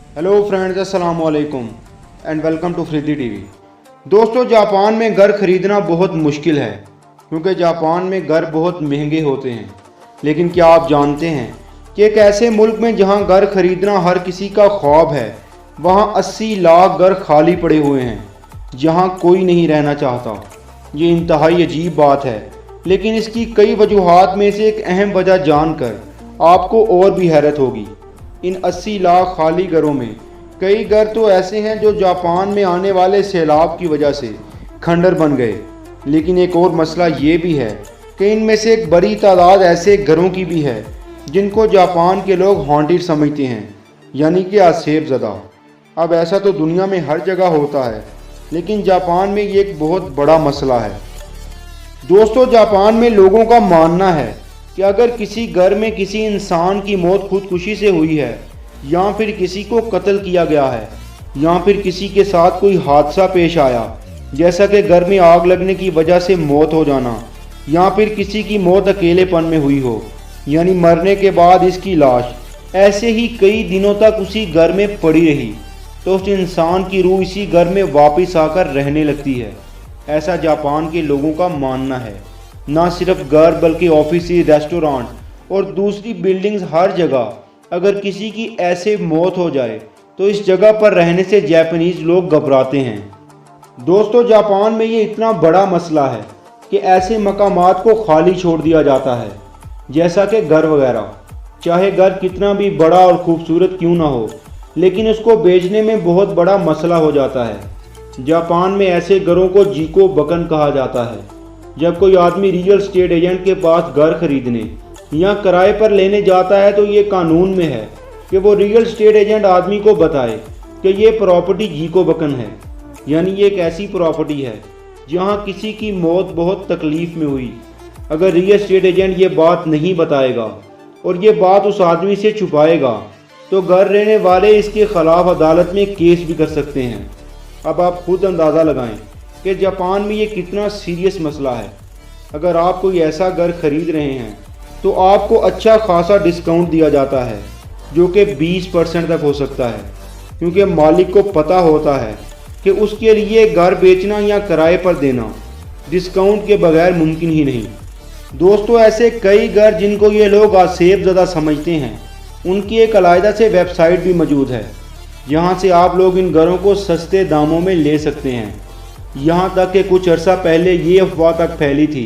Hello friends, अस्सलाम वालेकुम and welcome to Faridi TV. दोस्तों, जापान में घर ख़रीदना बहुत मुश्किल है क्योंकि जापान में घर बहुत महंगे होते हैं। लेकिन क्या आप जानते हैं कि एक ऐसे मुल्क में जहां घर ख़रीदना हर किसी का ख्वाब है, वहां 80 लाख घर खाली पड़े हुए हैं जहां कोई नहीं रहना चाहता। ये इंतहाई अजीब बात है, लेकिन इसकी कई वजूहात में से एक अहम वजह जानकर आपको और भी हैरत होगी। इन 80 लाख खाली घरों में कई घर तो ऐसे हैं जो जापान में आने वाले सैलाब की वजह से खंडर बन गए। लेकिन एक और मसला ये भी है कि इनमें से एक बड़ी तादाद ऐसे घरों की भी है जिनको जापान के लोग हॉन्टेड समझते हैं, यानी कि आसेब ज़दा। अब ऐसा तो दुनिया में हर जगह होता है, लेकिन जापान में ये एक बहुत बड़ा मसला है। दोस्तों, जापान में लोगों का मानना है कि अगर किसी घर में किसी इंसान की मौत खुदकुशी से हुई है, या फिर किसी को कत्ल किया गया है, या फिर किसी के साथ कोई हादसा पेश आया, जैसा कि घर में आग लगने की वजह से मौत हो जाना, या फिर किसी की मौत अकेलेपन में हुई हो, यानी मरने के बाद इसकी लाश ऐसे ही कई दिनों तक उसी घर में पड़ी रही, तो उस इंसान की रूह इसी घर में वापस आकर रहने लगती है। ऐसा जापान के लोगों का मानना है। ना सिर्फ घर बल्कि ऑफिस, रेस्टोरेंट और दूसरी बिल्डिंग्स, हर जगह अगर किसी की ऐसे मौत हो जाए तो इस जगह पर रहने से जापानीज लोग घबराते हैं। दोस्तों, जापान में ये इतना बड़ा मसला है कि ऐसे मकामात को खाली छोड़ दिया जाता है, जैसा कि घर वगैरह। चाहे घर कितना भी बड़ा और खूबसूरत क्यों ना हो, लेकिन उसको बेचने में बहुत बड़ा मसला हो जाता है। जापान में ऐसे घरों को जीको बकन कहा जाता है। जब कोई आदमी रियल एस्टेट एजेंट के पास घर खरीदने या किराए पर लेने जाता है तो ये कानून में है कि वो रियल एस्टेट एजेंट आदमी को बताए कि ये प्रॉपर्टी जीको बकन है, यानी ये एक ऐसी प्रॉपर्टी है जहां किसी की मौत बहुत तकलीफ में हुई। अगर रियल एस्टेट एजेंट ये बात नहीं बताएगा और ये बात उस आदमी से छुपाएगा तो घर रहने वाले इसके खिलाफ अदालत में केस भी कर सकते हैं। अब आप खुद अंदाज़ा लगाएं कि जापान में ये कितना सीरियस मसला है। अगर आप कोई ऐसा घर खरीद रहे हैं तो आपको अच्छा खासा डिस्काउंट दिया जाता है, जो कि 20% तक हो सकता है, क्योंकि मालिक को पता होता है कि उसके लिए घर बेचना या किराए पर देना डिस्काउंट के बगैर मुमकिन ही नहीं। दोस्तों, ऐसे कई घर जिनको ये लोग आसेब ज़दा समझते हैं, उनकी एक अलग से वेबसाइट भी मौजूद है, जहाँ से आप लोग इन घरों को सस्ते दामों में ले सकते हैं। यहाँ तक कि कुछ अर्सा पहले ये अफवाह तक फैली थी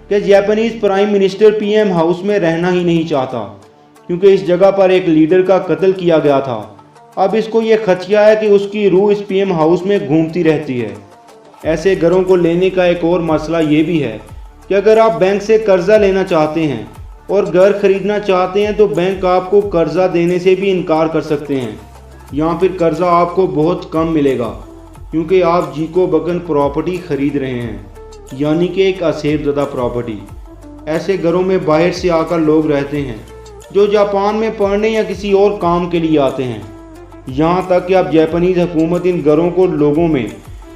कि Japanese prime minister PM house में रहना ही नहीं चाहता, क्योंकि इस जगह पर एक लीडर का कत्ल किया गया था। अब इसको ये खदशा है कि उसकी रूह इस पीएम हाउस में घूमती रहती है। ऐसे घरों को लेने का एक और मसला ये भी है कि अगर आप बैंक से कर्जा लेना चाहते हैं और घर खरीदना चाहते हैं तो बैंक आपको कर्जा देने से भी इनकार कर सकते हैं, या फिर कर्जा आपको बहुत कम मिलेगा क्योंकि आप जीको बकन प्रॉपर्टी खरीद रहे हैं, यानी कि एक आसेब ज़दा प्रॉपर्टी। ऐसे घरों में बाहर से आकर लोग रहते हैं जो जापान में पढ़ने या किसी और काम के लिए आते हैं। यहाँ तक कि अब जापानीज हुकूमत इन घरों को लोगों में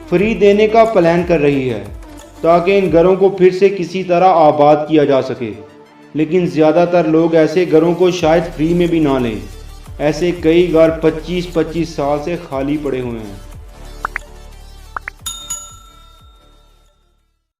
फ्री देने का प्लान कर रही है ताकि इन घरों को फिर से किसी तरह आबाद किया जा सके। लेकिन ज़्यादातर लोग ऐसे घरों को शायद फ्री में भी ना लें। ऐसे कई घर 25-25 साल से खाली पड़े हुए हैं।